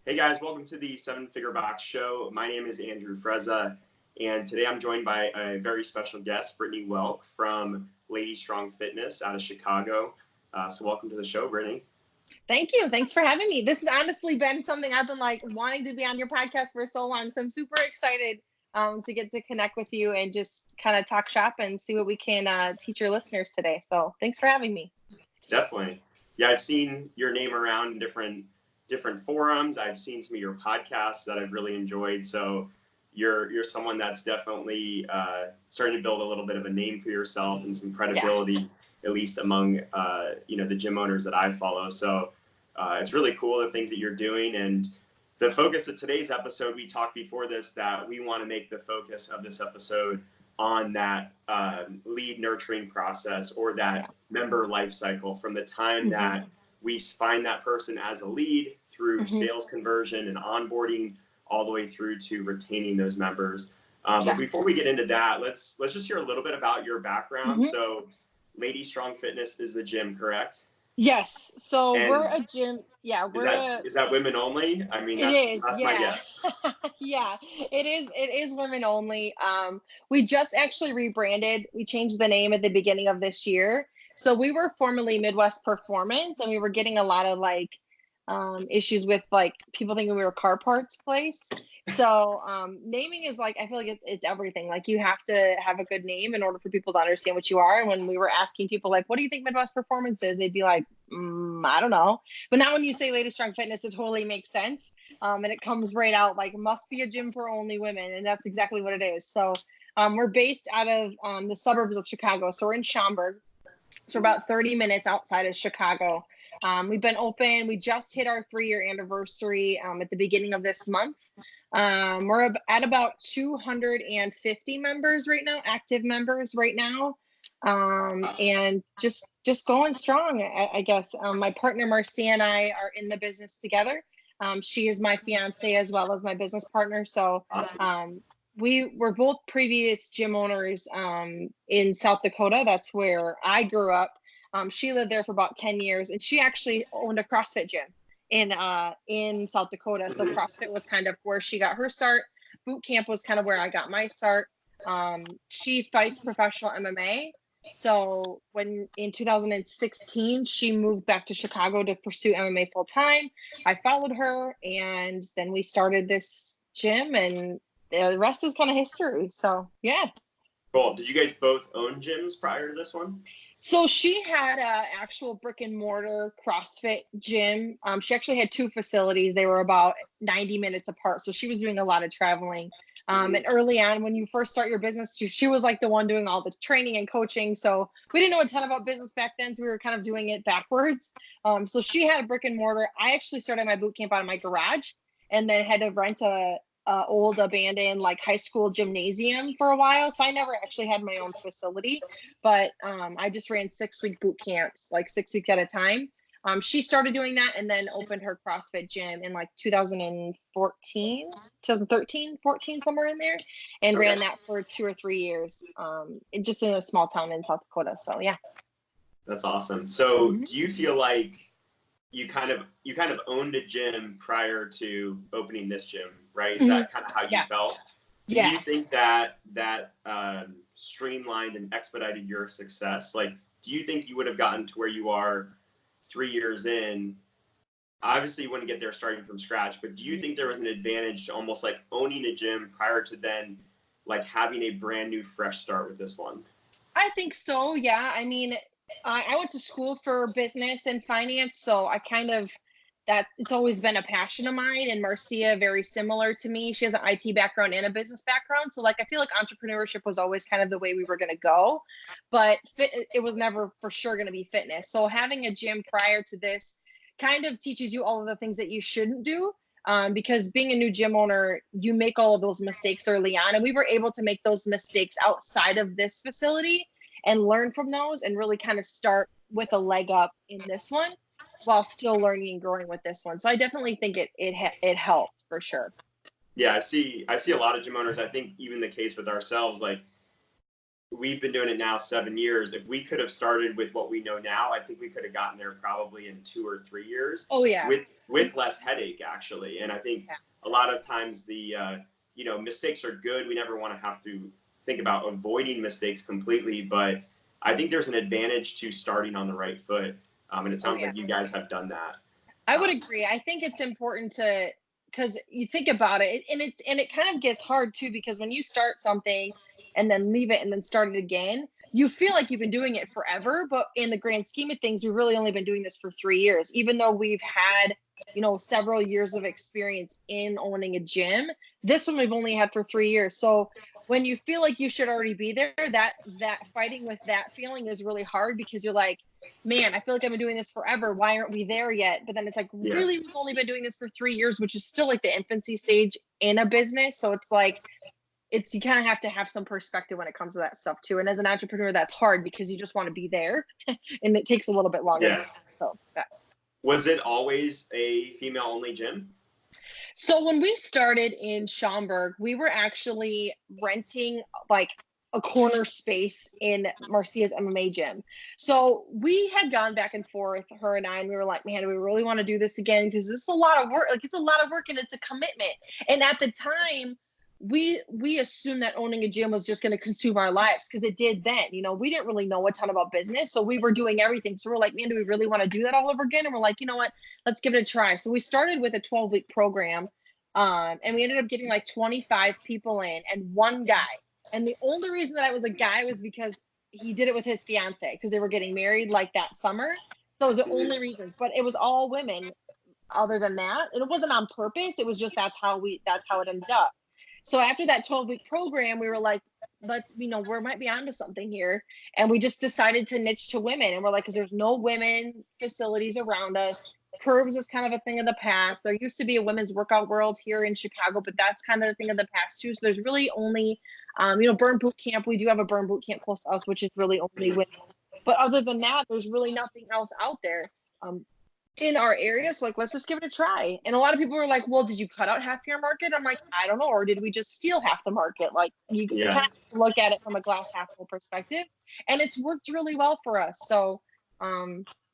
Hey guys, welcome to the Seven Figure Box Show. My name is Andrew Frezza, and today I'm joined by a very special guest, Brittany Welk from LadyStrong Fitness out of Chicago. So welcome to the show, Brittany. Thank you. Thanks for having me. This has honestly been something I've been wanting to be on your podcast for so long. So I'm super excited to get to connect with you and just kind of talk shop and see what we can teach your listeners today. So thanks for having me. Definitely. Yeah, I've seen your name around in different forums. I've seen some of your podcasts that I've really enjoyed. So you're someone that's definitely starting to build a little bit of a name for yourself and some credibility, at least among the gym owners that I follow. So it's really cool the things that you're doing. And the focus of today's episode, we talked before this that we want to make the focus of this episode on that lead nurturing process or that member life cycle from the time that we find that person as a lead through sales conversion and onboarding all the way through to retaining those members. But before we get into that, let's just hear a little bit about your background. So LadyStrong Fitness is the gym, correct? Yes. So And we're a gym. Yeah, is that women only? I mean, that's my guess. Yeah, it is women only. We just actually rebranded. We changed the name at the beginning of this year. So we were formerly Midwest Performance, and we were getting a lot of issues with people thinking we were a car parts place. So naming is I feel like it's everything. You have to have a good name in order for people to understand what you are. And when we were asking people what do you think Midwest Performance is, they'd be like, I don't know. But now when you say LadyStrong Fitness, it totally makes sense. And it comes right out must be a gym for only women, and that's exactly what it is. So we're based out of the suburbs of Chicago. So we're in Schaumburg. So we're about 30 minutes outside of Chicago. We've been open. We just hit our 3-year anniversary at the beginning of this month. We're at about 250 members right now, active members right now, and just going strong, I guess. My partner Marcia and I are in the business together. She is my fiance as well as my business partner. So Awesome. we were both previous gym owners in South Dakota. That's where I grew up. She lived there for about 10 years, and she actually owned a CrossFit gym in South Dakota. So CrossFit was kind of where she got her start. Boot camp was kind of where I got my start. She fights professional MMA. So when in 2016, she moved back to Chicago to pursue MMA full time. I followed her, and then we started this gym, and the rest is kind of history. So yeah. Cool. Did you guys both own gyms prior to this one? So she had an actual brick and mortar CrossFit gym. She actually had 2 facilities. They were about 90 minutes apart. So she was doing a lot of traveling. And early on, when you first start your business, she was the one doing all the training and coaching. So we didn't know a ton about business back then. So we were kind of doing it backwards. So she had a brick and mortar. I actually started my boot camp out of my garage and then had to rent a old abandoned high school gymnasium for a while. So I never actually had my own facility, but I just ran 6-week boot camps, 6 weeks at a time. She started doing that and then opened her CrossFit gym in 2013, 14, somewhere in there, and ran that for 2 or 3 years, just in a small town in South Dakota. So yeah. That's awesome. So do you feel like you kind of owned a gym prior to opening this gym, right? Is that kind of how you felt? Do you think that streamlined and expedited your success? Do you think you would have gotten to where you are 3 years in? Obviously, you wouldn't get there starting from scratch, but do you think there was an advantage to almost owning a gym prior to then having a brand new fresh start with this one? I think so. Yeah. I mean, I went to school for business and finance, so I it's always been a passion of mine. And Marcia, very similar to me, she has an IT background and a business background. So I feel like entrepreneurship was always kind of the way we were going to go, but it was never for sure going to be fitness. So having a gym prior to this kind of teaches you all of the things that you shouldn't do. Because being a new gym owner, you make all of those mistakes early on, and we were able to make those mistakes outside of this facility and learn from those and really kind of start with a leg up in this one while still learning and growing with this one. So I definitely think it helped for sure. Yeah, I see a lot of gym owners. I think even the case with ourselves, we've been doing it now 7 years. If we could have started with what we know now, I think we could have gotten there probably in 2 or 3 years. Oh yeah. With less headache actually. And I think a lot of times the mistakes are good. We never want to have to think about avoiding mistakes completely, but I think there's an advantage to starting on the right foot. And it sounds like you guys have done that. I would agree. I think it's important to, because you think about it, and it kind of gets hard too, because when you start something and then leave it and then start it again, you feel like you've been doing it forever. But in the grand scheme of things, we've really only been doing this for 3 years, even though we've had, several years of experience in owning a gym. This one we've only had for 3 years. So when you feel like you should already be there, that fighting with that feeling is really hard, because you're like, man, I feel like I've been doing this forever. Why aren't we there yet? But then it's like, really, we've only been doing this for 3 years, which is still like the infancy stage in a business. So it's like, you kind of have to have some perspective when it comes to that stuff too. And as an entrepreneur, that's hard because you just want to be there and it takes a little bit longer. Yeah. So was it always a female only gym? So when we started in Schaumburg, we were actually renting like a corner space in Marcia's MMA gym. So we had gone back and forth, her and I, and we were like, man, do we really want to do this again? Because this is a lot of work. Like, it's a lot of work and it's a commitment. And at the time, we assumed that owning a gym was just going to consume our lives, because it did then. We didn't really know a ton about business, so we were doing everything. So we're like, man, do we really want to do that all over again? And we're like, you know what, let's give it a try. So we started with a 12-week program, and we ended up getting like 25 people in and one guy. And the only reason that I was a guy was because he did it with his fiance, because they were getting married like that summer. So it was the only reasons, but it was all women other than that. And it wasn't on purpose. It was just, that's how it ended up. So after that 12-week program, we were like, we might be onto something here. And we just decided to niche to women. And we're like, because there's no women facilities around us. Curves is kind of a thing of the past. There used to be a women's workout world here in Chicago, but that's kind of the thing of the past too. So there's really only, Burn Boot Camp. We do have a Burn Boot Camp close to us, which is really only women. But other than that, there's really nothing else out there in our area. So like, let's just give it a try. And a lot of people were like, well, did you cut out half your market? I'm like, I don't know. Or did we just steal half the market? Like, you kind of look at it from a glass half full perspective, and it's worked really well for us. So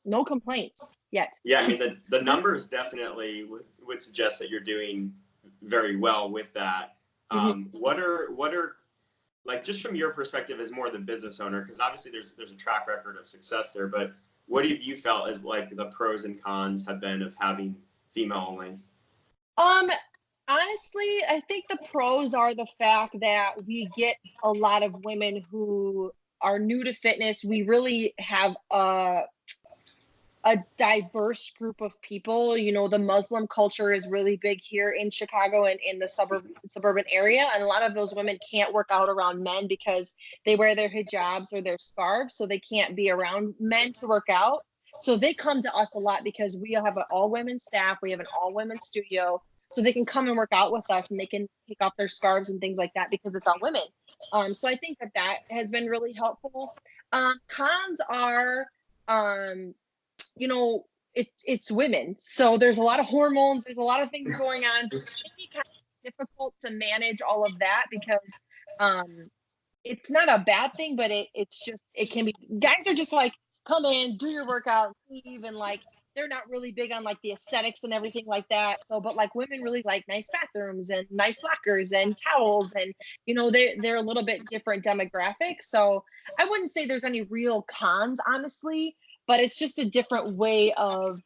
no complaints yet. Yeah, I mean, the numbers definitely would suggest that you're doing very well with that. What are like, just from your perspective as more the business owner, because obviously there's a track record of success there, but what have you felt as like the pros and cons have been of having female only? Honestly, I think the pros are the fact that we get a lot of women who are new to fitness. We really have a diverse group of people. The Muslim culture is really big here in Chicago and in the suburban area. And a lot of those women can't work out around men because they wear their hijabs or their scarves. So they can't be around men to work out. So they come to us a lot because we have an all women staff. We have an all women studio. So they can come and work out with us, and they can take off their scarves and things like that because it's all women. So I think that has been really helpful. Cons are, it's women. So there's a lot of hormones. There's a lot of things going on. So it can be kind of difficult to manage all of that because it's not a bad thing, but it can be. Guys are just like, come in, do your workout, leave, and like, they're not really big on like the aesthetics and everything like that. So, but like, women really like nice bathrooms and nice lockers and towels, and they're a little bit different demographics. So I wouldn't say there's any real cons, honestly, but it's just a different way of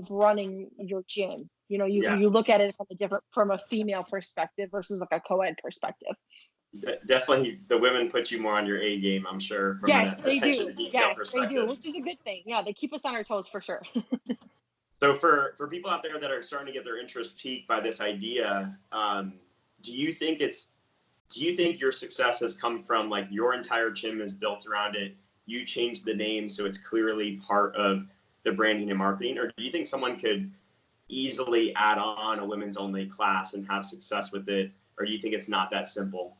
running your gym. You look at it from a female perspective versus like a co-ed perspective. Definitely, the women put you more on your A game, I'm sure. Yes, they do. Yeah, they do, which is a good thing. Yeah, they keep us on our toes for sure. So for people out there that are starting to get their interest piqued by this idea, do you think your success has come from like your entire gym is built around it? You changed the name so it's clearly part of the branding and marketing, or do you think someone could easily add on a women's only class and have success with it, or do you think it's not that simple?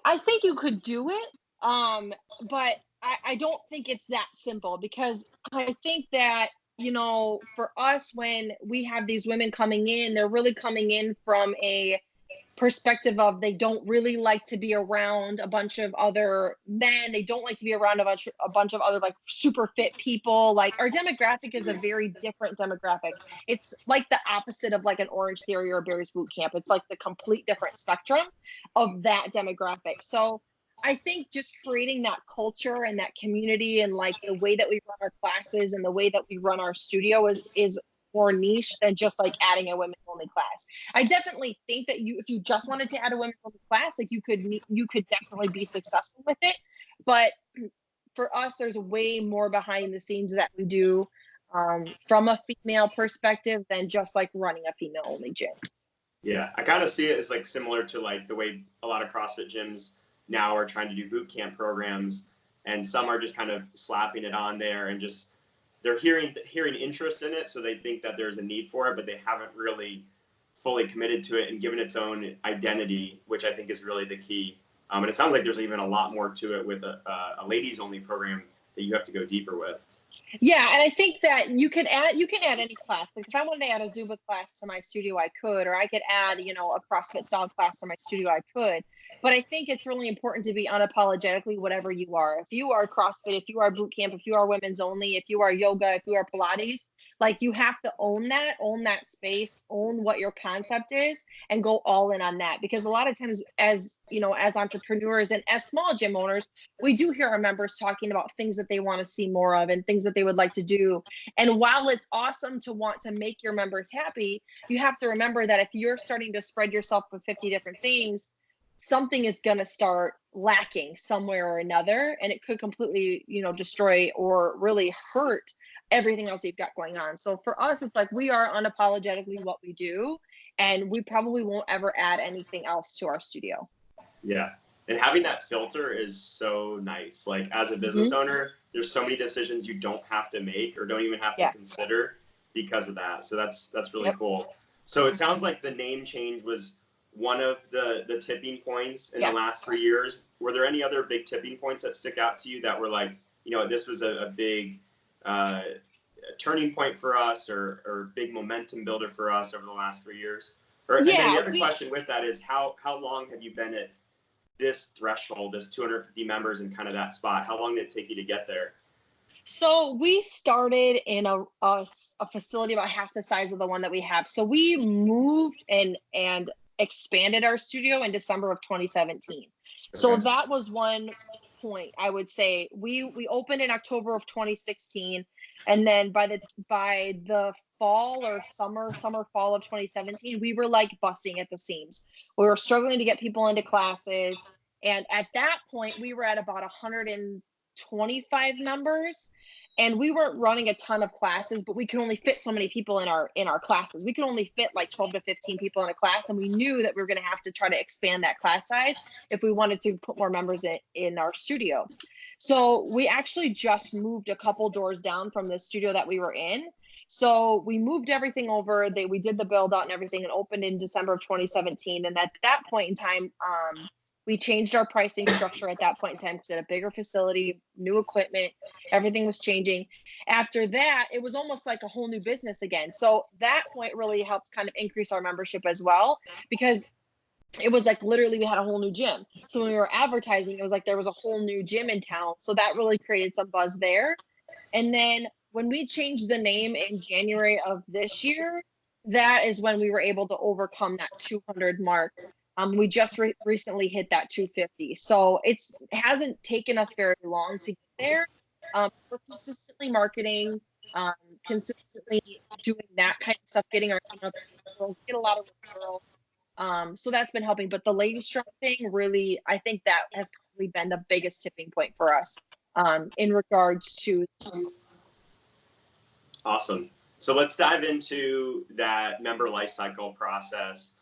I think you could do it, but I don't think it's that simple, because I think that, for us, when we have these women coming in, they're really coming in from a perspective of they don't really like to be around a bunch of other men. They don't like to be around a bunch of other like super fit people. Like our demographic is a very different demographic. It's like the opposite of like an Orange Theory or a Barry's Boot Camp. It's like the complete different spectrum of that demographic. So I think just creating that culture and that community and like the way that we run our classes and the way that we run our studio is more niche than just like adding a women only class. I definitely think that if you just wanted to add a women only class, like you could definitely be successful with it. But for us, there's way more behind the scenes that we do from a female perspective than just like running a female only gym. Yeah, I kind of see it as like similar to like the way a lot of CrossFit gyms now are trying to do boot camp programs, and some are just kind of slapping it on there and just they're hearing interest in it, so they think that there's a need for it, but they haven't really fully committed to it and given its own identity, which I think is really the key. And it sounds like there's even a lot more to it with a ladies only program that you have to go deeper with. Yeah, and I think that you can add any class. Like if I wanted to add a Zumba class to my studio, I could, or I could add, a CrossFit style class to my studio, I could. But I think it's really important to be unapologetically whatever you are. If you are CrossFit, if you are boot camp, if you are women's only, if you are yoga, if you are Pilates, like you have to own that space, own what your concept is, and go all in on that. Because a lot of times as entrepreneurs and as small gym owners, we do hear our members talking about things that they want to see more of and things that they would like to do. And while it's awesome to want to make your members happy, you have to remember that if you're starting to spread yourself with 50 different things, something is going to start lacking somewhere or another, and it could completely, destroy or really hurt everything else you've got going on. So for us, it's like we are unapologetically what we do, and we probably won't ever add anything else to our studio. Yeah. And having that filter is so nice. Like as a business owner, there's so many decisions you don't have to make or don't even have to consider because of that. So that's really cool. So it sounds like the name change was one of the tipping points in the last 3 years. Were there any other big tipping points that stick out to you that were like, this was a big turning point for us or big momentum builder for us over the last 3 years? And then the other question with that is how long have you been at this threshold, this 250 members and kind of that spot? How long did it take you to get there? So we started in a facility about half the size of the one that we have. So we moved and expanded our studio in December of 2017. Okay. So that was one point. I would say we opened in October of 2016, and then by the fall or summer fall of 2017, we were like busting at the seams. We were struggling to get people into classes, and at that point we were at about 125 members. And we weren't running a ton of classes, but we could only fit so many people in our classes. We could only fit like 12 to 15 people in a class. And we knew that we were going to have to try to expand that class size if we wanted to put more members in our studio. So we actually just moved a couple doors down from the studio that we were in. So we moved everything over. We did the build out and everything and opened in December of 2017. And at that point in time, we changed our pricing structure at that point in time, at a bigger facility, new equipment, everything was changing. After that, it was almost like a whole new business again. So that point really helped kind of increase our membership as well, because it was like literally we had a whole new gym. So when we were advertising, it was like there was a whole new gym in town. So that really created some buzz there. And then when we changed the name in January of this year, that is when we were able to overcome that 200 mark. We just recently hit that 250. So it hasn't taken us very long to get there. We're consistently marketing, consistently doing that kind of stuff, getting our referrals, get a lot of referrals. So that's been helping. But the LadyStrong thing really, I think that has probably been the biggest tipping point for us in regards to. Awesome. So let's dive into that member life cycle process.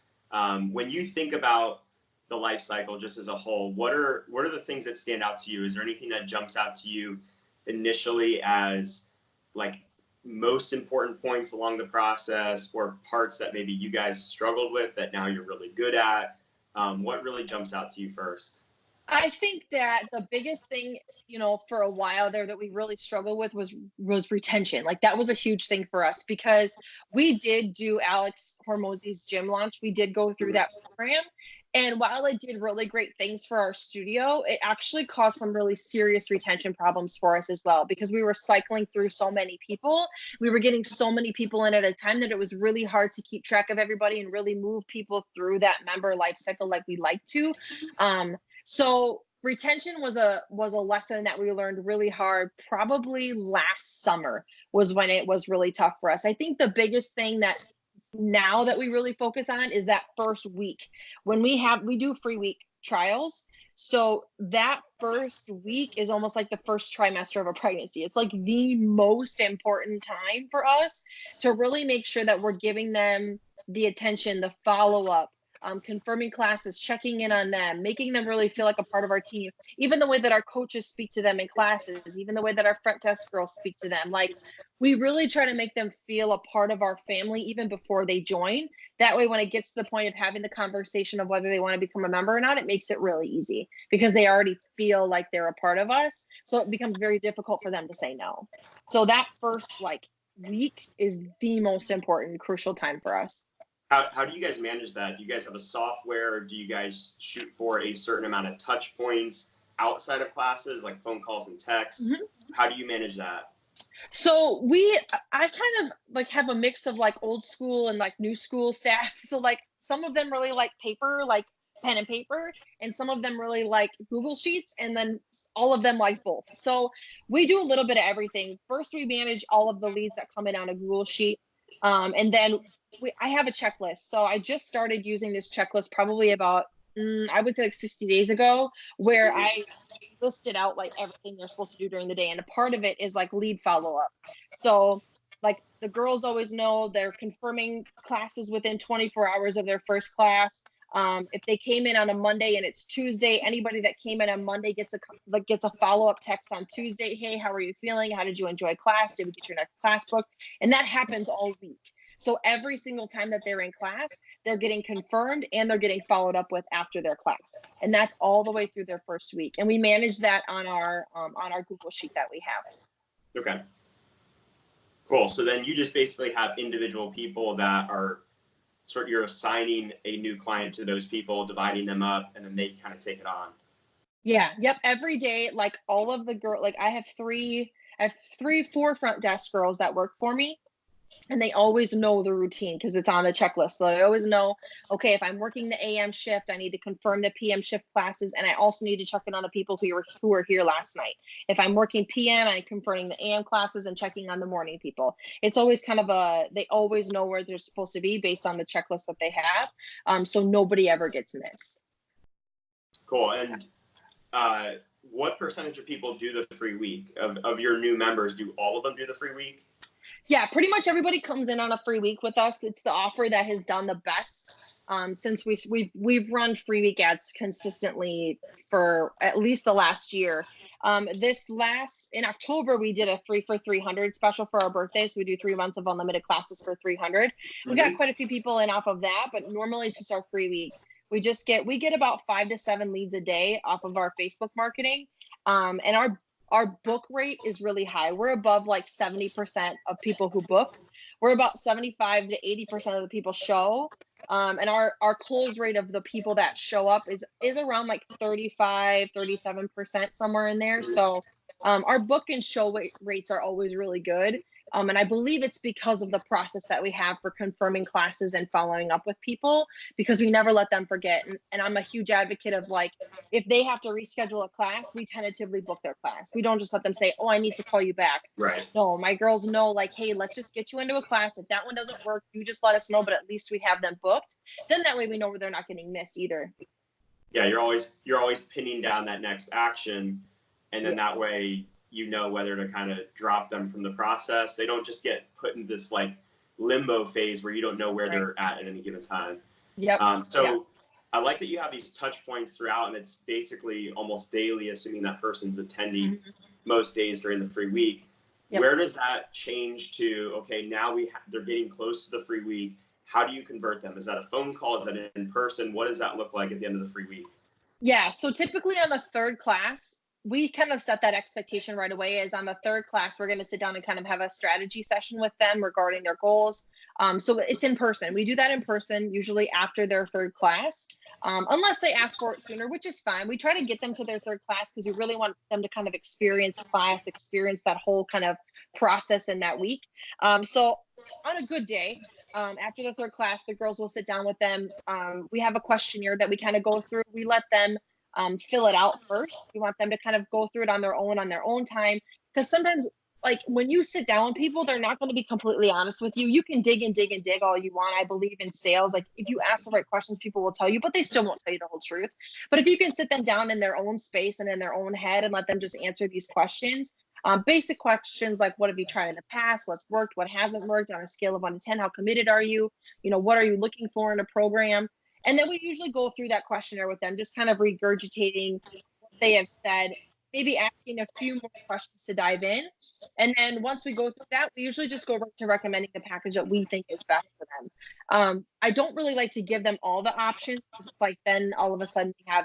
When you think about the life cycle just as a whole, what are the things that stand out to you? Is there anything that jumps out to you initially as like most important points along the process, or parts that maybe you guys struggled with that now you're really good at? What really jumps out to you first? I think that the biggest thing, for a while there that we really struggled with was retention. Like that was a huge thing for us because we did do Alex Hormozy's gym launch. We did go through Mhm. that program. And while it did really great things for our studio, it actually caused some really serious retention problems for us as well because we were cycling through so many people. We were getting so many people in at a time that it was really hard to keep track of everybody and really move people through that member life cycle like we like to. So retention was a lesson that we learned really hard probably last summer was when it was really tough for us. I think the biggest thing that now that we really focus on is that first week when we do free week trials. So that first week is almost like the first trimester of a pregnancy. It's like the most important time for us to really make sure that we're giving them the attention, the follow up, confirming classes, checking in on them, making them really feel like a part of our team. Even the way that our coaches speak to them in classes, even the way that our front desk girls speak to them. Like we really try to make them feel a part of our family even before they join. That way, when it gets to the point of having the conversation of whether they want to become a member or not, it makes it really easy because they already feel like they're a part of us. So it becomes very difficult for them to say no. So that first week is the most important, crucial time for us. How do you guys manage that? Do you guys have a software? Do you guys shoot for a certain amount of touch points outside of classes, like phone calls and texts? Mhm. How do you manage that? So I kind of like have a mix of like old school and like new school staff. So like some of them really like paper, like pen and paper, and some of them really like Google Sheets, and then all of them like both. So we do a little bit of everything. First, we manage all of the leads that come in on a Google Sheet, and then I have a checklist. So I just started using this checklist probably about I would say like 60 days ago, where Mhm. I listed out like everything they're supposed to do during the day. And a part of it is like lead follow up. So, like the girls always know they're confirming classes within 24 hours of their first class. If they came in on a Monday and it's Tuesday, anybody that came in on Monday gets a follow up text on Tuesday. Hey, how are you feeling? How did you enjoy class? Did we get your next class book? And that happens all week. So every single time that they're in class, they're getting confirmed and they're getting followed up with after their class, and that's all the way through their first week. And we manage that on our Google sheet that we have. Okay, cool. So then you just basically have individual people that are you're assigning a new client to those people, dividing them up, and then they kind of take it on. Yeah, yep. Every day, like all of the girl, like I have three, four front desk girls that work for me, and they always know the routine because it's on the checklist. So they always know, okay, if I'm working the AM shift, I need to confirm the PM shift classes, and I also need to check in on the people who were here last night. If I'm working PM, I'm confirming the AM classes and checking on the morning people. It's always kind of they always know where they're supposed to be based on the checklist that they have, so nobody ever gets missed. Cool. And what percentage of people do the free week of your new members? Do all of them do the free week? Yeah, pretty much everybody comes in on a free week with us. It's the offer that has done the best since we've run free week ads consistently for at least the last year. This last in October we did a 3 for 300 special for our birthday, so we do 3 months of unlimited classes for 300. We got Mm-hmm. quite a few people in off of that, but normally it's just our free week. We get about 5 to 7 leads a day off of our Facebook marketing, and our book rate is really high. We're above like 70% of people who book. We're about 75 to 80% of the people show. And our close rate of the people that show up is around like 35, 37%, somewhere in there. So our book and show rates are always really good. And I believe it's because of the process that we have for confirming classes and following up with people, because we never let them forget. And I'm a huge advocate of like, if they have to reschedule a class, we tentatively book their class. We don't just let them say, oh, I need to call you back. Right. No, my girls know like, hey, let's just get you into a class. If that one doesn't work, you just let us know, but at least we have them booked. Then that way we know where they're not getting missed either. Yeah, you're always pinning down that next action, and then that way you know whether to kind of drop them from the process. They don't just get put in this like limbo phase where you don't know where they're at any given time. Yep. I like that you have these touch points throughout, and it's basically almost daily, assuming that person's attending most days during the free week. Yep. Where does that change to, okay, now they're getting close to the free week. How do you convert them? Is that a phone call? Is that in person? What does that look like at the end of the free week? Yeah, so typically on the third class, we kind of set that expectation right away. Is on the third class, we're going to sit down and kind of have a strategy session with them regarding their goals. So it's in person. We do that in person, usually after their third class, unless they ask for it sooner, which is fine. We try to get them to their third class because we really want them to kind of experience class, experience that whole kind of process in that week. So on a good day, after the third class, the girls will sit down with them. We have a questionnaire that we kind of go through. We let them fill it out first. We want them to kind of go through it on their own time. Because sometimes, like when you sit down with people, they're not going to be completely honest with you. You can dig and dig and dig all you want. I believe in sales. Like if you ask the right questions, people will tell you, but they still won't tell you the whole truth. But if you can sit them down in their own space and in their own head and let them just answer these questions, basic questions like what have you tried in the past, what's worked, what hasn't worked on a scale of 1 to 10, how committed are you, what are you looking for in a program? And then we usually go through that questionnaire with them, just kind of regurgitating what they have said, maybe asking a few more questions to dive in. And then once we go through that, we usually just go right to recommending the package that we think is best for them. I don't really like to give them all the options. It's like then all of a sudden we have,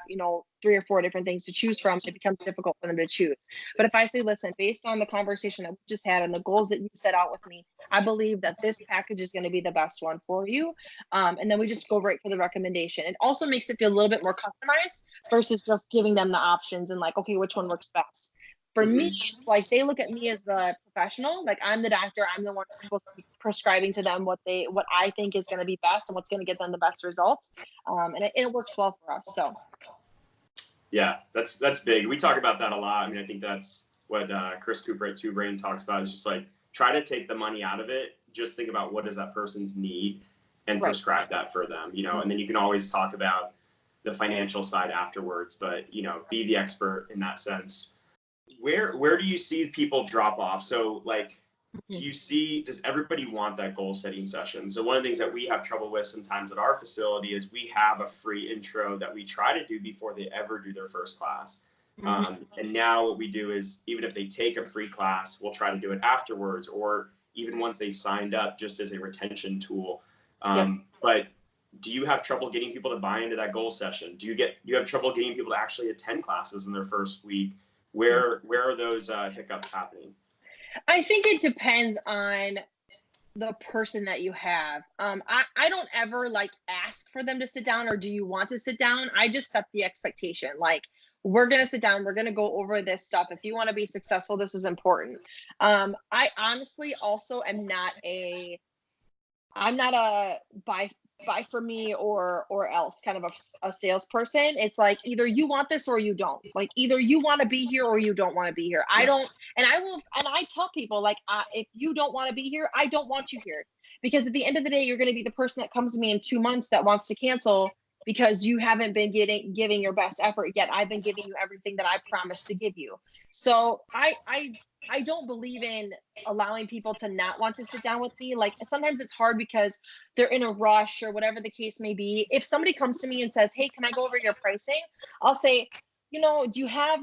3 or 4 different things to choose from. It becomes difficult for them to choose. But if I say, listen, based on the conversation that we just had and the goals that you set out with me, I believe that this package is going to be the best one for you. And then we just go right for the recommendation. It also makes it feel a little bit more customized versus just giving them the options and like, okay, which one works best. For me, it's like they look at me as the professional. Like I'm the doctor. I'm the one who's supposed to be prescribing to them what I think is going to be best and what's going to get them the best results. And it works well for us. So. Yeah, that's big. We talk about that a lot. I mean, I think that's what Chris Cooper at Two Brain talks about. Is just like try to take the money out of it. Just think about what does that person's need and prescribe that for them. And then you can always talk about the financial side afterwards. But be the expert in that sense. Where do you see people drop off? So like, does everybody want that goal setting session? So one of the things that we have trouble with sometimes at our facility is we have a free intro that we try to do before they ever do their first class. And now what we do is even if they take a free class, we'll try to do it afterwards or even once they've signed up just as a retention tool. But do you have trouble getting people to buy into that goal session? Do you have trouble getting people to actually attend classes in their first week? Where are those hiccups happening? I think it depends on the person that you have. I don't ever like ask for them to sit down or do you want to sit down? I just set the expectation. Like we're going to sit down. We're going to go over this stuff. If you want to be successful, this is important. I honestly also am not a buy for me or else kind of a salesperson. It's like either you want this or you don't. Like either you want to be here or you don't want to be here. I tell people like if you don't want to be here, I don't want you here. Because at the end of the day, you're going to be the person that comes to me in 2 months that wants to cancel because you haven't been giving your best effort yet. I've been giving you everything that I promised to give you. So I don't believe in allowing people to not want to sit down with me. Like sometimes it's hard because they're in a rush or whatever the case may be. If somebody comes to me and says, hey, can I go over your pricing? I'll say, do you have,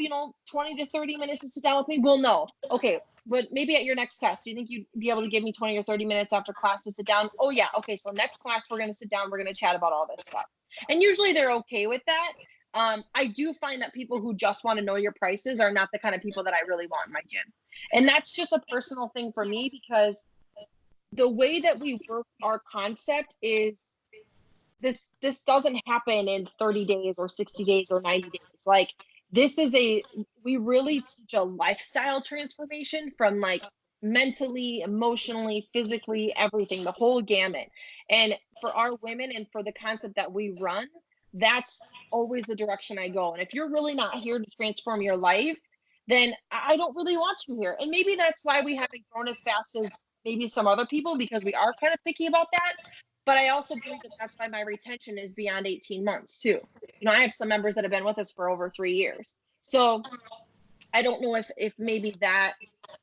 20 to 30 minutes to sit down with me? Well, no. Okay. But maybe at your next class, do you think you'd be able to give me 20 or 30 minutes after class to sit down? Oh yeah. Okay. So next class, we're going to sit down. We're going to chat about all this stuff. And usually they're okay with that. I do find that people who just want to know your prices are not the kind of people that I really want in my gym. And that's just a personal thing for me because the way that we work our concept is this doesn't happen in 30 days or 60 days or 90 days. Like we really teach a lifestyle transformation from like mentally, emotionally, physically, everything, the whole gamut. And for our women and for the concept that we run, that's always the direction I go. And if you're really not here to transform your life, then I don't really want you here. And maybe that's why we haven't grown as fast as maybe some other people because we are kind of picky about that. But I also believe that that's why my retention is beyond 18 months too. I have some members that have been with us for over 3 years. So I don't know if maybe that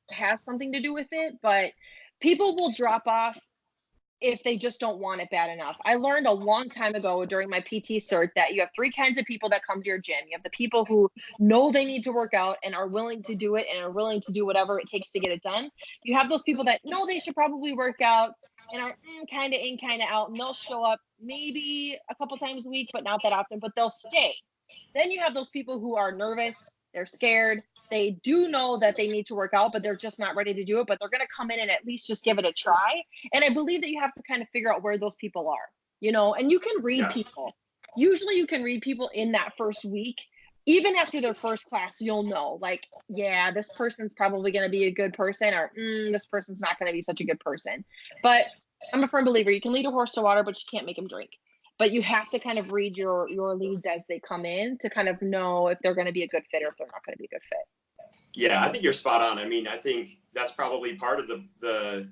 has something to do with it, but people will drop off if they just don't want it bad enough. I learned a long time ago during my PT cert that you have 3 kinds of people that come to your gym. You have the people who know they need to work out and are willing to do it and are willing to do whatever it takes to get it done. You have those people that know they should probably work out and are kind of in, kind of out, and they'll show up maybe a couple times a week, but not that often, but they'll stay. Then you have those people who are nervous, they're scared, they do know that they need to work out, but they're just not ready to do it, but they're going to come in and at least just give it a try. And I believe that you have to kind of figure out where those people are, and you can read people. Usually you can read people in that first week. Even after their first class, you'll know, like, yeah, this person's probably going to be a good person, or this person's not going to be such a good person. But I'm a firm believer, you can lead a horse to water, but you can't make him drink. But you have to kind of read your leads as they come in to kind of know if they're going to be a good fit or if they're not going to be a good fit. Yeah, I think you're spot on. I mean, I think that's probably part of the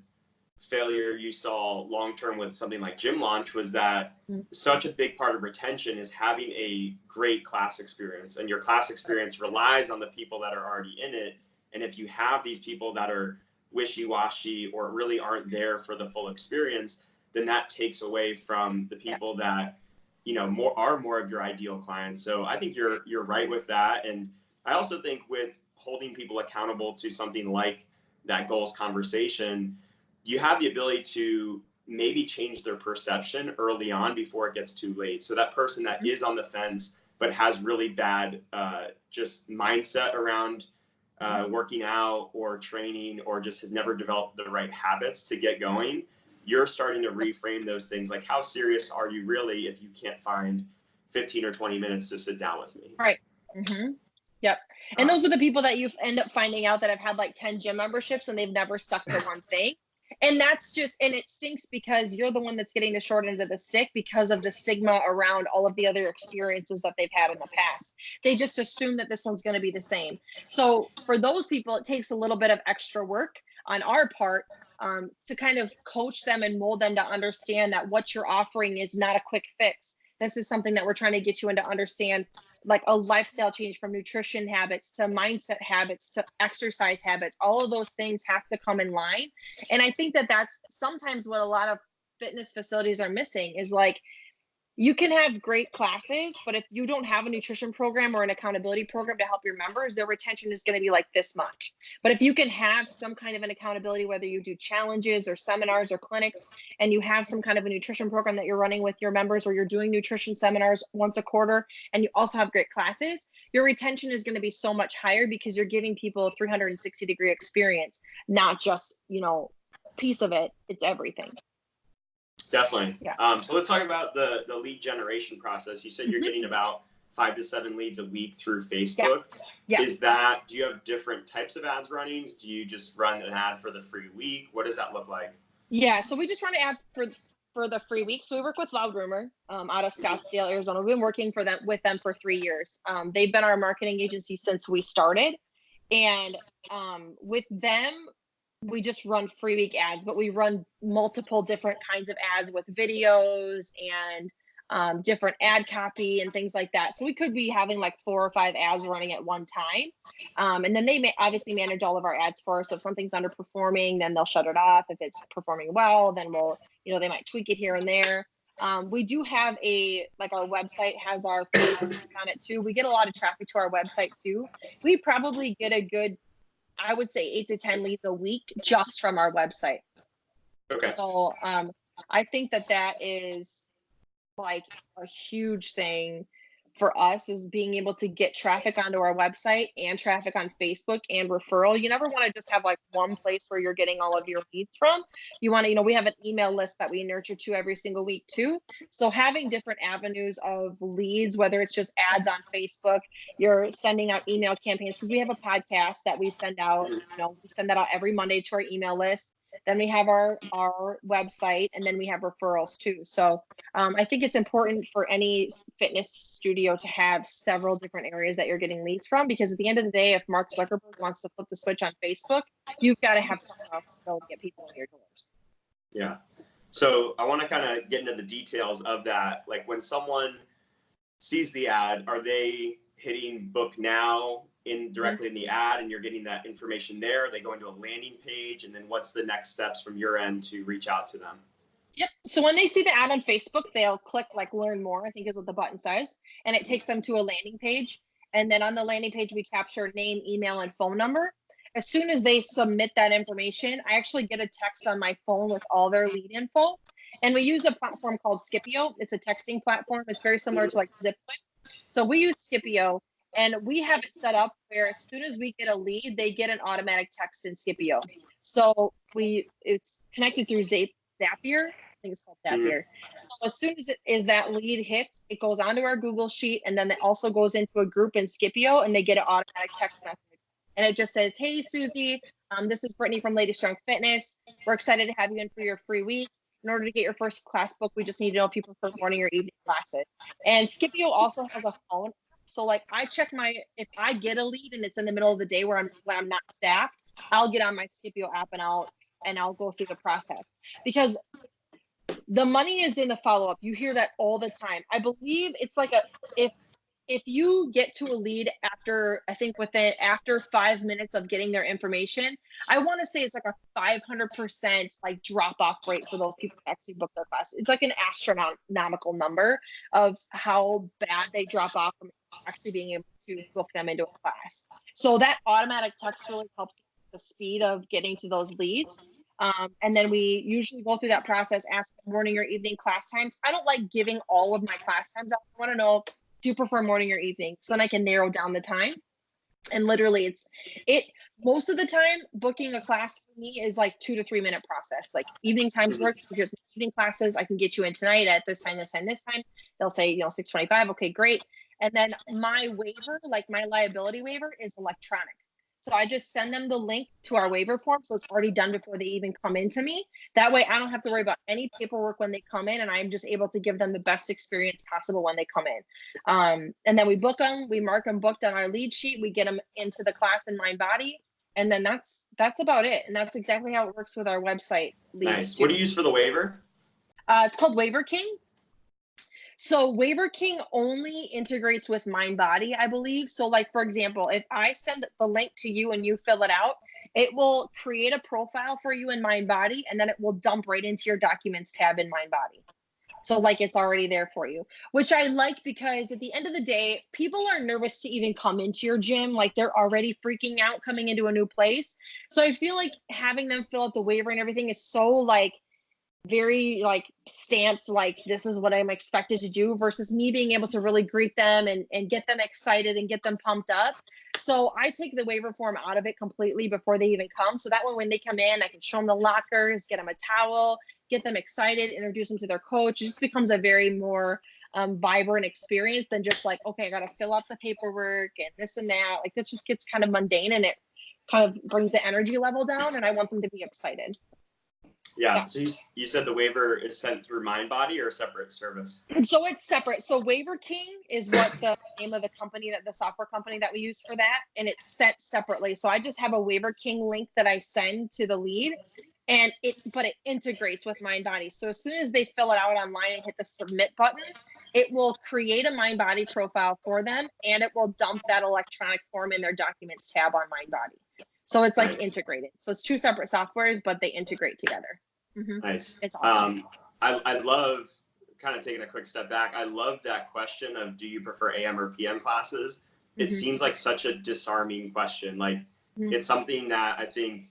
failure you saw long-term with something like Gym Launch, was that such a big part of retention is having a great class experience, and your class experience relies on the people that are already in it. And if you have these people that are wishy-washy or really aren't there for the full experience, then that takes away from the people that, are more of your ideal clients. So I think you're right with that. And I also think with holding people accountable to something like that goals conversation, you have the ability to maybe change their perception early on before it gets too late. So that person that is on the fence but has really bad just mindset around working out or training, or just has never developed the right habits to get going, you're starting to reframe those things. Like, how serious are you really if you can't find 15 or 20 minutes to sit down with me? Right. Yep. And those are the people that you end up finding out that have had like 10 gym memberships and they've never stuck to one thing. And that's just, and it stinks because you're the one that's getting the short end of the stick because of the stigma around all of the other experiences that they've had in the past. They just assume that this one's going to be the same. So for those people, it takes a little bit of extra work on our part to kind of coach them and mold them to understand that what you're offering is not a quick fix. This is something that we're trying to get you into understand, like a lifestyle change from nutrition habits to mindset habits to exercise habits. All of those things have to come in line. And I think that that's sometimes what a lot of fitness facilities are missing is like, you can have great classes, but if you don't have a nutrition program or an accountability program to help your members, their retention is going to be like this much. But if you can have some kind of an accountability, whether you do challenges or seminars or clinics, and you have some kind of a nutrition program that you're running with your members, or you're doing nutrition seminars once a quarter, and you also have great classes, your retention is going to be so much higher because you're giving people a 360-degree experience, not just, piece of it. It's everything. Definitely. Yeah. So let's talk about the lead generation process. You said you're getting about 5 to 7 leads a week through Facebook. Yeah. Do you have different types of ads running? Do you just run an ad for the free week? What does that look like? Yeah. So we just run an ad for the free week. So we work with Loud Rumor out of Scottsdale, Arizona. We've been working with them for 3 years. They've been our marketing agency since we started. And with them, we just run free week ads, but we run multiple different kinds of ads with videos and different ad copy and things like that. So we could be having like 4 or 5 ads running at one time. And then they obviously manage all of our ads for us. So if something's underperforming, then they'll shut it off. If it's performing well, then they might tweak it here and there. We do have our website has our Facebook on it too. We get a lot of traffic to our website too. We probably get a good, I would say 8 to 10 leads a week just from our website. Okay. So I think that is like a huge thing for us, is being able to get traffic onto our website and traffic on Facebook and referral. You never want to just have like one place where you're getting all of your leads from. You want to, we have an email list that we nurture to every single week too. So having different avenues of leads, whether it's just ads on Facebook, you're sending out email campaigns, because we have a podcast that we send out, we send that out every Monday to our email list. Then we have our website, and then we have referrals too. So I think it's important for any fitness studio to have several different areas that you're getting leads from, because at the end of the day, if Mark Zuckerberg wants to flip the switch on Facebook, you've got to have something else to go get people in your doors. Yeah. So I want to kind of get into the details of that. Like, when someone sees the ad, are they hitting book now directly in the ad, and you're getting that information there? They go into a landing page, and then what's the next steps from your end to reach out to them? Yep. So when they see the ad on Facebook, they'll click like learn more, I think is what the button says, and it takes them to a landing page. And then on the landing page, we capture name, email, and phone number. As soon as they submit that information, I actually get a text on my phone with all their lead info. And we use a platform called Scipio. It's a texting platform. It's very similar to like Zipline. So we use Scipio, and we have it set up where as soon as we get a lead, they get an automatic text in Scipio. So it's connected through Zapier. I think it's called Zapier. So as soon as that lead hits, it goes onto our Google Sheet, and then it also goes into a group in Scipio, and they get an automatic text message. And it just says, "Hey, Susie, this is Brittany from LadyStrong Fitness. We're excited to have you in for your free week. In order to get your first class book, we just need to know if you prefer morning or evening classes." And Scipio also has a phone. So like I check if I get a lead and it's in the middle of the day when I'm not staffed, I'll get on my Scipio app and I'll go through the process, because the money is in the follow-up. You hear that all the time. I believe it's like if you get to a lead after 5 minutes of getting their information, I want to say it's like a 500% like drop off rate for those people that actually book their class. It's like an astronomical number of how bad they drop off from actually being able to book them into a class. So that automatic text really helps the speed of getting to those leads. And then we usually go through that process, ask morning or evening class times. I don't like giving all of my class times out. I want to know, do you prefer morning or evening? So then I can narrow down the time. And literally most of the time, booking a class for me is like 2 to 3 minute process. Like evening times work. Here's evening classes. I can get you in tonight at this time, this time, this time. They'll say, 6:25. Okay, great. And then my waiver, like my liability waiver, is electronic. So I just send them the link to our waiver form. So it's already done before they even come into me. That way I don't have to worry about any paperwork when they come in, and I'm just able to give them the best experience possible when they come in. And then we book them, we mark them booked on our lead sheet. We get them into the class in Mind Body. And then that's about it. And that's exactly how it works with our website leads. Nice. What do you use for the waiver? It's called Waiver King. So Waiver King only integrates with Mind Body, I believe. So like, for example, if I send the link to you and you fill it out, it will create a profile for you in Mind Body, and then it will dump right into your Documents tab in Mind Body. So like it's already there for you, which I like, because at the end of the day, people are nervous to even come into your gym. Like they're already freaking out coming into a new place. So I feel like having them fill out the waiver and everything is so like very like stamped, like this is what I'm expected to do, versus me being able to really greet them and get them excited and get them pumped up. So I take the waiver form out of it completely before they even come. So that way when they come in, I can show them the lockers, get them a towel, get them excited, introduce them to their coach. It just becomes a very more vibrant experience than just like, okay, I got to fill out the paperwork and this and that. Like this just gets kind of mundane, and it kind of brings the energy level down, and I want them to be excited. Yeah. So you said the waiver is sent through Mind Body or a separate service? So it's separate. So Waiver King is what the name of the company, the software company that we use for that, and it's sent separately. So I just have a Waiver King link that I send to the lead, and it integrates with Mind Body. So as soon as they fill it out online and hit the submit button, it will create a Mind Body profile for them, and it will dump that electronic form in their Documents tab on Mind Body. So it's like integrated. So it's two separate softwares, but they integrate together. Mm-hmm. Nice. It's awesome. I love, kind of taking a quick step back, I love that question of, do you prefer AM or PM classes? It seems like such a disarming question. Like it's something that I think,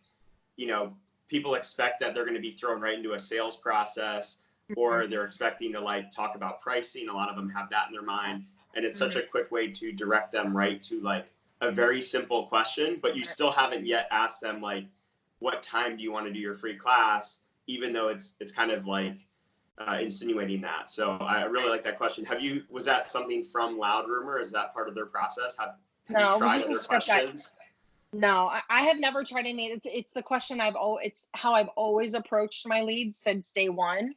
people expect that they're going to be thrown right into a sales process, or they're expecting to like talk about pricing. A lot of them have that in their mind. And it's such a quick way to direct them right to like a very simple question, but you still haven't yet asked them like, what time do you want to do your free class? Even though it's kind of like insinuating that. So I really like that question. Was that something from Loud Rumor? Is that part of their process? Have you tried other questions? No, I have never tried any. It's the question it's how I've always approached my leads since day one.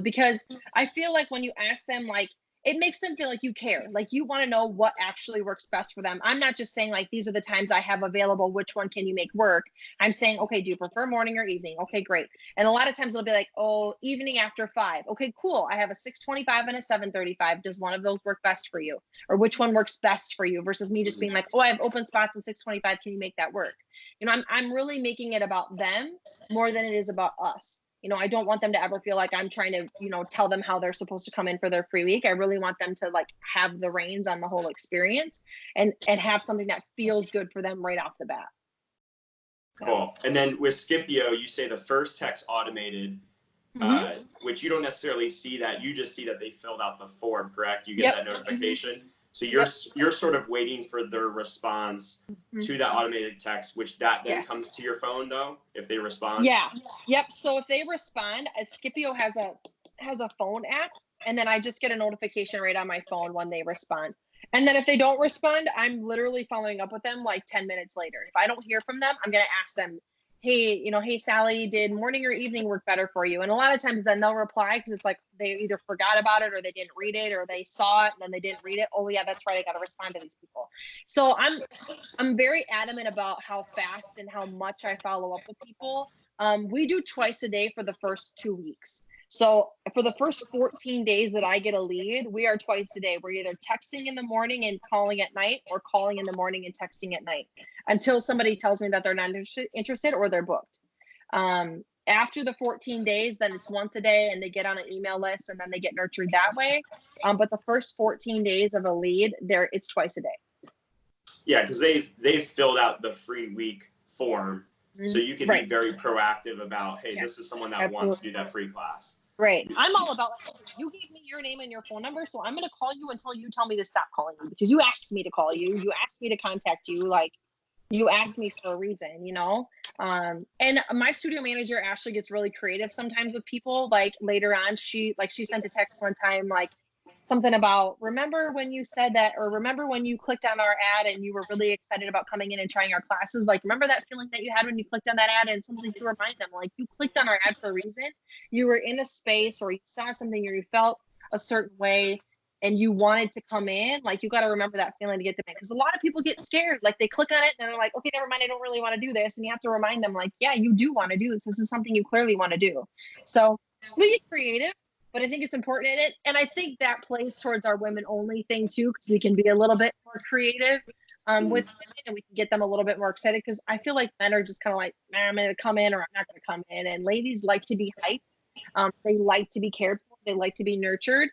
Because I feel like when you ask them, like, it makes them feel like you care, like you want to know what actually works best for them. I'm not just saying like, these are the times I have available, which one can you make work? I'm saying, okay, do you prefer morning or evening? Okay, great. And a lot of times it'll be like, oh, evening after 5. Okay, cool. I have a 6:25 and a 7:35. Does one of those work best for you? Or which one works best for you, versus me just being like, oh, I have open spots at 6:25. Can you make that work? I'm really making it about them more than it is about us. I don't want them to ever feel like I'm trying to, tell them how they're supposed to come in for their free week. I really want them to like have the reins on the whole experience and have something that feels good for them right off the bat. Cool. And then with Scipio, you say the first text automated. which you don't necessarily see that. You just see that they filled out the form, correct? You get Yep. that notification. So Yep. you're sort of waiting for their response to that automated text, which that then Yes. comes to your phone though, if they respond. Yeah. Yep. So if they respond, Scipio has a phone app, and then I just get a notification right on my phone when they respond. And then if they don't respond, I'm literally following up with them like 10 minutes later. If I don't hear from them, I'm going to ask them, hey, hey, Sally, did morning or evening work better for you? And a lot of times then they'll reply because it's like they either forgot about it or they didn't read it, or they saw it and then they didn't read it. Oh yeah, that's right. I got to respond to these people. So I'm very adamant about how fast and how much I follow up with people. We do twice a day for the first 2 weeks. So for the first 14 days that I get a lead, we are twice a day. We're either texting in the morning and calling at night, or calling in the morning and texting at night, until somebody tells me that they're not interested or they're booked. After the 14 days, then it's once a day, and they get on an email list, and then they get nurtured that way. But the first 14 days of a lead, it's twice a day. Yeah, because they've filled out the free week form. So you can be very proactive about, hey, this is someone that wants to do that free class. Right. I'm all about, like, you gave me your name and your phone number, so I'm going to call you until you tell me to stop calling you, because you asked me to call you. You asked me to contact you. Like, you asked me for a reason, And my studio manager, Ashley, gets really creative sometimes with people. Like later on, she sent a text one time, like something about, remember when you said that, or remember when you clicked on our ad and you were really excited about coming in and trying our classes? Like, remember that feeling that you had when you clicked on that ad? And something to remind them, like, you clicked on our ad for a reason. You were in a space, or you saw something, or you felt a certain way, and you wanted to come in. Like, you got to remember that feeling to get them in. Because a lot of people get scared. Like, they click on it and they're like, okay, never mind, I don't really want to do this. And you have to remind them, like, yeah, you do want to do this. This is something you clearly want to do. So we get creative, but I think it's important in it. And I think that plays towards our women only thing too, because we can be a little bit more creative with women, and we can get them a little bit more excited. Because I feel like men are just kind of like, man, I'm going to come in or I'm not going to come in. And ladies like to be hyped. They like to be cared for. They like to be nurtured.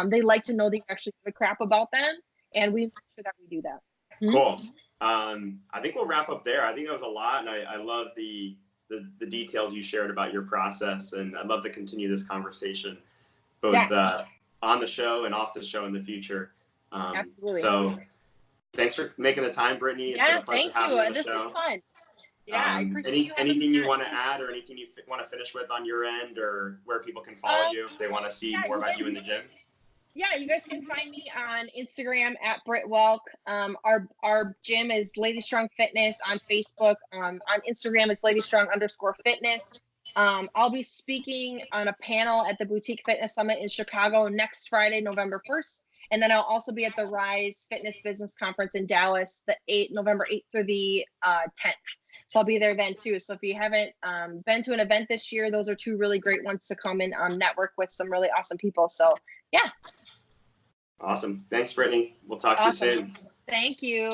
They like to know that you actually give a crap about them. And we make sure that we do that. Cool. I think we'll wrap up there. I think that was a lot. And I love the details you shared about your process. And I'd love to continue this conversation, both on the show and off the show in the future. Absolutely. So thanks for making the time, Brittany. It's been a pleasure having you on the show. This is fun. Yeah, I appreciate anything you want to add, or anything you want to finish with on your end, or where people can follow you if they want to see more about you in the gym? Yeah, you guys can find me on Instagram at Britt Welk. Our gym is LadyStrong Fitness on Facebook. On Instagram, it's LadyStrong_Fitness. I'll be speaking on a panel at the Boutique Fitness Summit in Chicago next Friday, November 1st. And then I'll also be at the Rise Fitness Business Conference in Dallas, November 8th through the 10th. So I'll be there then too. So if you haven't been to an event this year, those are two really great ones to come and network with some really awesome people. So yeah. Awesome. Thanks, Brittany. We'll talk to you soon. Thank you.